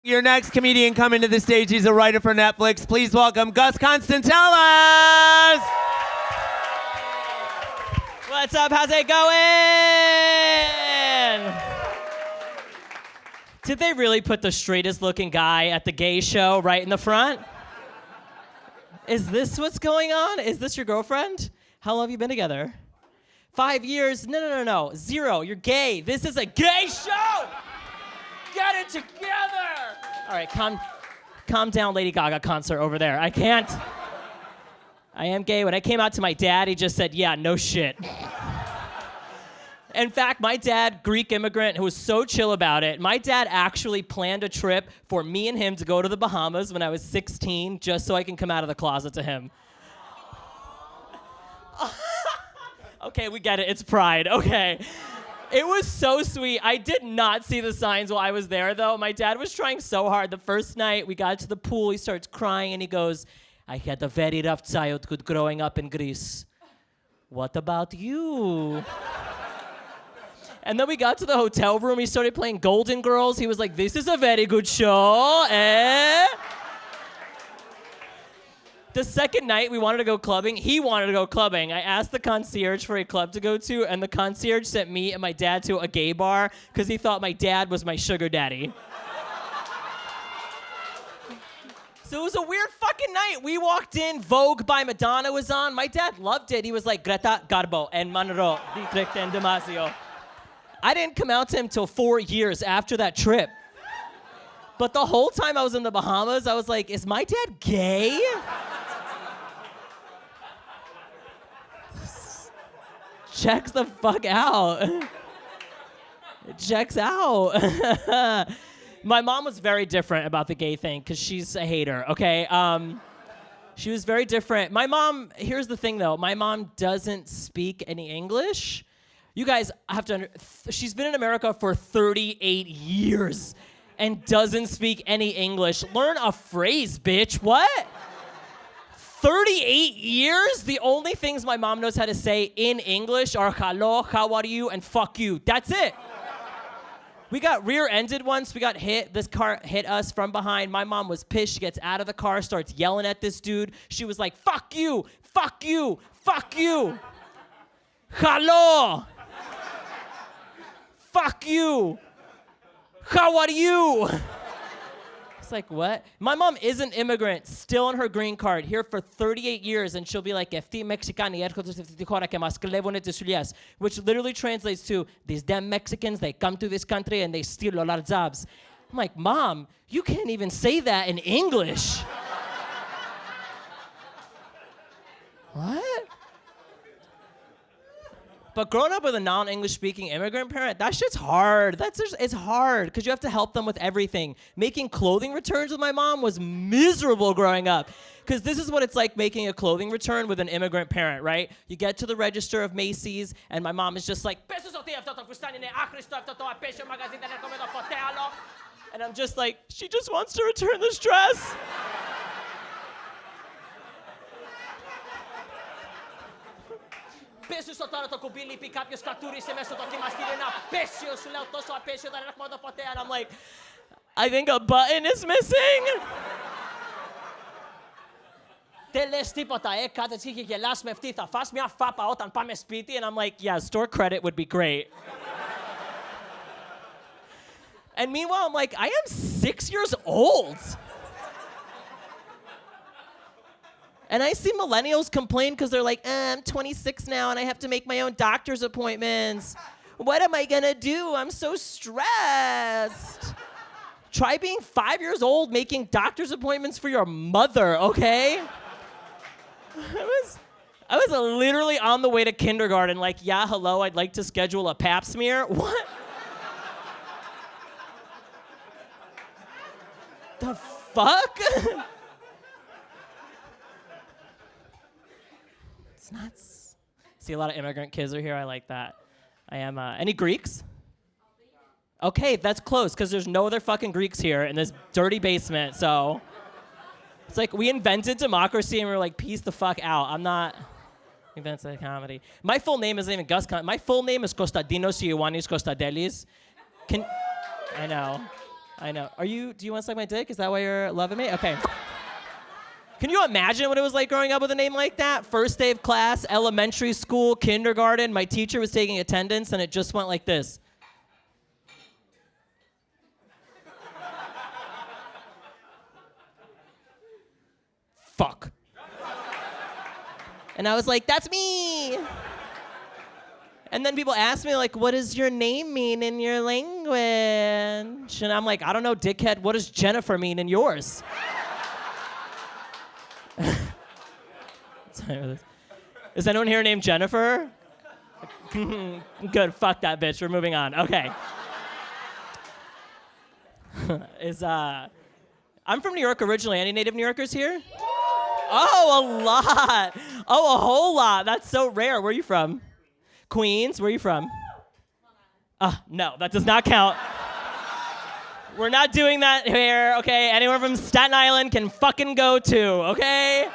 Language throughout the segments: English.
Your next comedian coming to the stage, he's a writer for Netflix. Please welcome Guy Constantellis! What's up? How's it going? Did they really put the straightest looking guy at the gay show right in the front? Is this what's going on? Is this your girlfriend? How long have you been together? 5 years? No. 0. You're gay. This is a gay show! Get it together! All right, calm down, Lady Gaga concert over there. I can't. I am gay. When I came out to my dad, he just said, yeah, no shit. In fact, my dad, Greek immigrant, who was so chill about it, my dad actually planned a trip for me and him to go to the Bahamas when I was 16, just so I can come out of the closet to him. Okay, we get it. It's pride. Okay. It was so sweet. I did not see the signs while I was there, though. My dad was trying so hard. The first night, we got to the pool. He starts crying, and he goes, I had a very rough childhood growing up in Greece. What about you? And then we got to the hotel room. He started playing Golden Girls. He was like, this is a very good show, eh? The second night, we wanted to go clubbing. He wanted to go clubbing. I asked the concierge for a club to go to, and the concierge sent me and my dad to a gay bar because he thought my dad was my sugar daddy. So it was a weird fucking night. We walked in, Vogue by Madonna was on. My dad loved it. He was like, Greta Garbo and Monroe, Dietrich and Damasio. I didn't come out to him till 4 years after that trip. But the whole time I was in the Bahamas, I was like, is my dad gay? Checks the fuck out. It checks out. My mom was very different about the gay thing because she's a hater, okay? She was very different. My mom, here's the thing though, my mom doesn't speak any English. You guys have to, she's been in America for 38 years and doesn't speak any English. Learn a phrase, bitch, what? 38 years? The only things my mom knows how to say in English are hello, how are you, and fuck you. That's it. We got rear-ended once. We got hit. This car hit us from behind. My mom was pissed. She gets out of the car, starts yelling at this dude. She was like, fuck you, fuck you, fuck you. Hello. Fuck you. How are you? It's like, what? My mom is an immigrant, still on her green card, here for 38 years, and she'll be like, which literally translates to, these damn Mexicans, they come to this country and they steal a lot of jobs. I'm like, Mom, you can't even say that in English. What? But growing up with a non-English speaking immigrant parent, that shit's hard. It's hard because you have to help them with everything. Making clothing returns with my mom was miserable growing up because this is what it's like making a clothing return with an immigrant parent, right? You get to the register of Macy's and my mom is just like, and I'm just like, she just wants to return this dress. And I'm like, I think a button is missing. And I'm like, yeah, store credit would be great. And meanwhile, I'm like, I am 6 years old. And I see millennials complain because they're like, I'm 26 now and I have to make my own doctor's appointments. What am I gonna do? I'm so stressed. Try being 5 years old making doctor's appointments for your mother, okay? I was literally on the way to kindergarten like, yeah, hello, I'd like to schedule a pap smear. What? The fuck? It's nuts. See, a lot of immigrant kids are here. I like that. I am, any Greeks? Okay, that's close, because there's no other fucking Greeks here in this dirty basement, so. It's like, we invented democracy, and we were like, peace the fuck out. I'm not invented comedy. My full name isn't even Gus My full name is Konstantinos Ioannis Konstantellis. I know. I know. Do you want to suck my dick? Is that why you're loving me? Okay. Can you imagine what it was like growing up with a name like that? First day of class, elementary school, kindergarten. My teacher was taking attendance, and it just went like this. Fuck. And I was like, that's me. And then people ask me, like, what does your name mean in your language? And I'm like, I don't know, dickhead. What does Jennifer mean in yours? Is anyone here named Jennifer? Good, fuck that bitch. We're moving on. Okay. I'm from New York originally. Any native New Yorkers here? Oh, a lot. Oh, a whole lot. That's so rare. Where are you from? Queens. Where are you from? No, that does not count. We're not doing that here, okay? Anyone from Staten Island can fucking go too, okay?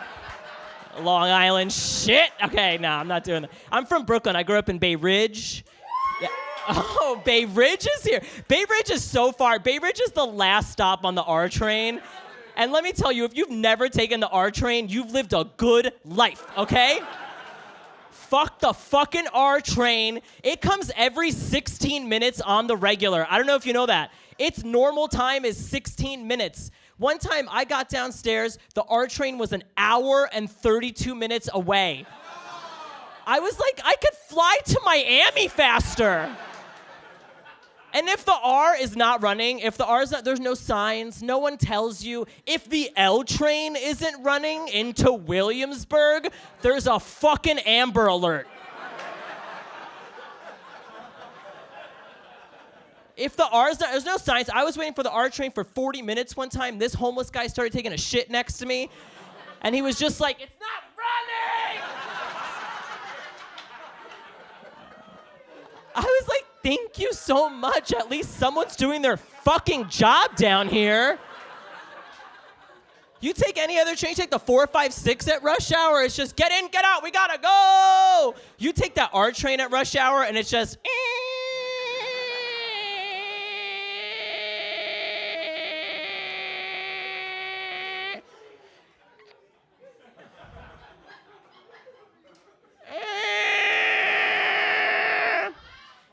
Long Island, shit. Okay, no, I'm not doing that. I'm from Brooklyn. I grew up in Bay Ridge. Yeah. Oh, Bay Ridge is here. Bay Ridge is so far. Bay Ridge is the last stop on the R train. And let me tell you, if you've never taken the R train, you've lived a good life, okay? Fuck the fucking R train. It comes every 16 minutes on the regular. I don't know if you know that. Its normal time is 16 minutes. One time I got downstairs, the R train was an hour and 32 minutes away. I was like, I could fly to Miami faster. And if the R is not running, if the R is not, there's no signs, no one tells you. If the L train isn't running into Williamsburg, there's a fucking Amber Alert. If the R is not, there's no signs. I was waiting for the R train for 40 minutes one time. This homeless guy started taking a shit next to me. And he was just like, it's not running! I was like, thank you so much. At least someone's doing their fucking job down here. You take any other train, you take the 456 at rush hour, it's just get in, get out, we gotta go. You take that R train at rush hour and it's just...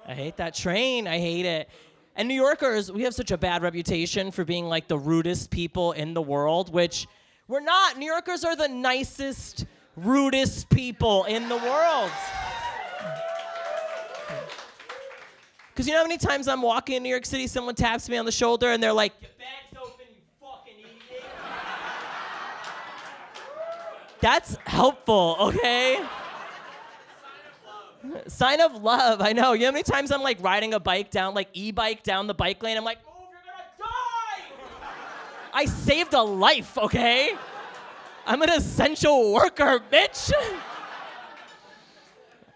I hate that train. I hate it. And New Yorkers, we have such a bad reputation for being like the rudest people in the world, which we're not. New Yorkers are the nicest, rudest people in the world. Because you know how many times I'm walking in New York City, someone taps me on the shoulder and they're like, your bag's open, you fucking idiot. That's helpful, okay? Sign of love, I know. You know how many times I'm like riding a bike down, like e-bike down the bike lane, I'm like, move, you're gonna die! I saved a life, okay? I'm an essential worker, bitch!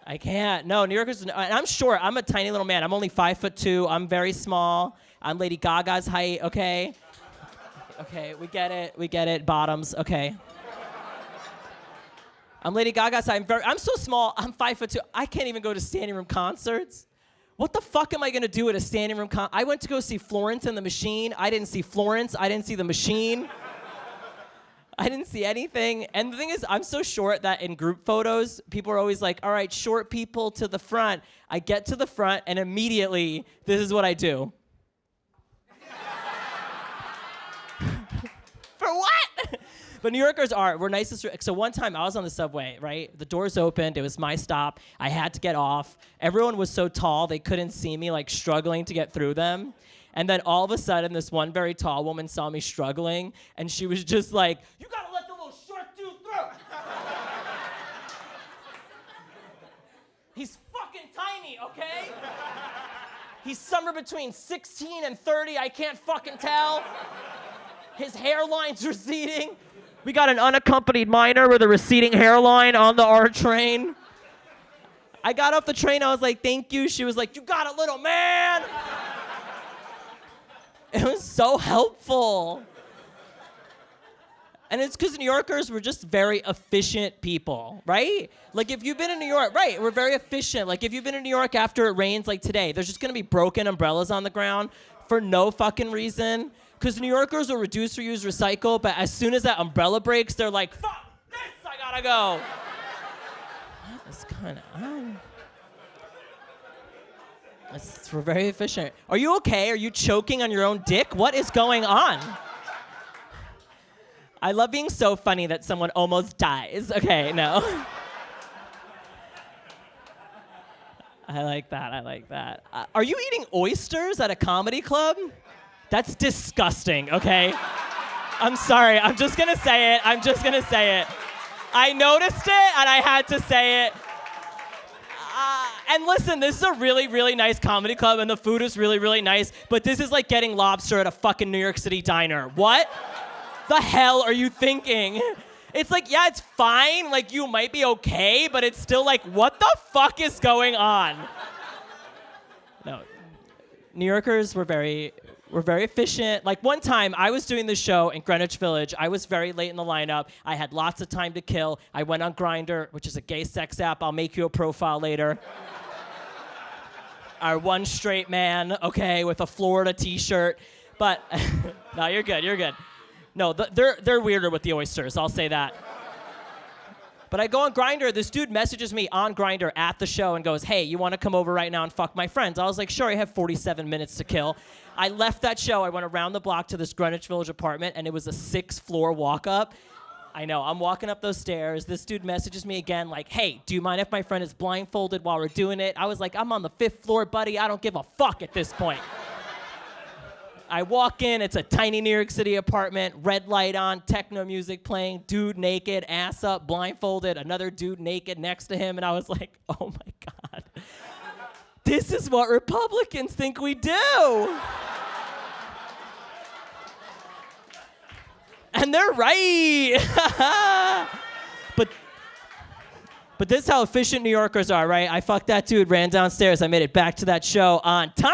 I can't, no, New Yorkers, and I'm short, I'm a tiny little man. I'm only 5'2", I'm very small. I'm Lady Gaga's height, okay? Okay, we get it, bottoms, okay. I'm Lady Gaga's height. I'm so small. I'm 5'2". I can't even go to standing room concerts. What the fuck am I gonna do at a standing room concert? I went to go see Florence and the Machine. I didn't see Florence. I didn't see the Machine. I didn't see anything. And the thing is, I'm so short that in group photos, people are always like, all right, short people to the front. I get to the front, and immediately, this is what I do. For what? But New Yorkers we're nicest. So one time I was on the subway, right? The doors opened, it was my stop. I had to get off. Everyone was so tall, they couldn't see me, like struggling to get through them. And then all of a sudden, this one very tall woman saw me struggling, and she was just like, you gotta let the little short dude through. He's fucking tiny, okay? He's somewhere between 16 and 30, I can't fucking tell. His hairline's receding. We got an unaccompanied minor with a receding hairline on the R train. I got off the train, I was like, thank you. She was like, you got it, little man. It was so helpful. And it's because New Yorkers, we're just very efficient people, right? Like if you've been in New York, right, we're very efficient. Like if you've been in New York after it rains like today, there's just gonna be broken umbrellas on the ground. for no fucking reason. Because New Yorkers will reduce, reuse, recycle, but as soon as that umbrella breaks, they're like, fuck this, I gotta go. That's kind of, we're very efficient. Are you okay? Are you choking on your own dick? What is going on? I love being so funny that someone almost dies. Okay, no. I like that. Are you eating oysters at a comedy club? That's disgusting, okay? I'm sorry, I'm just gonna say it. I noticed it and I had to say it. And listen, this is a really, really nice comedy club and the food is really, really nice, but this is like getting lobster at a fucking New York City diner. What the hell are you thinking? It's like, yeah, it's fine, like you might be okay, but it's still like, what the fuck is going on? No, New Yorkers were very efficient. Like one time I was doing this show in Greenwich Village. I was very late in the lineup. I had lots of time to kill. I went on Grindr, which is a gay sex app. I'll make you a profile later. Our one straight man, okay, with a Florida t-shirt. But, no, you're good. No, they're weirder with the oysters, I'll say that. But I go on Grindr, this dude messages me on Grindr at the show and goes, hey, you want to come over right now and fuck my friends? I was like, sure, I have 47 minutes to kill. I left that show, I went around the block to this Greenwich Village apartment, and it was a 6th-floor walk-up. I know, I'm walking up those stairs, this dude messages me again like, hey, do you mind if my friend is blindfolded while we're doing it? I was like, I'm on the 5th floor, buddy, I don't give a fuck at this point. I walk in, it's a tiny New York City apartment, red light on, techno music playing, dude naked, ass up, blindfolded, another dude naked next to him, and I was like, oh my God. This is what Republicans think we do. And they're right. But this is how efficient New Yorkers are, right? I fucked that dude, ran downstairs, I made it back to that show on time.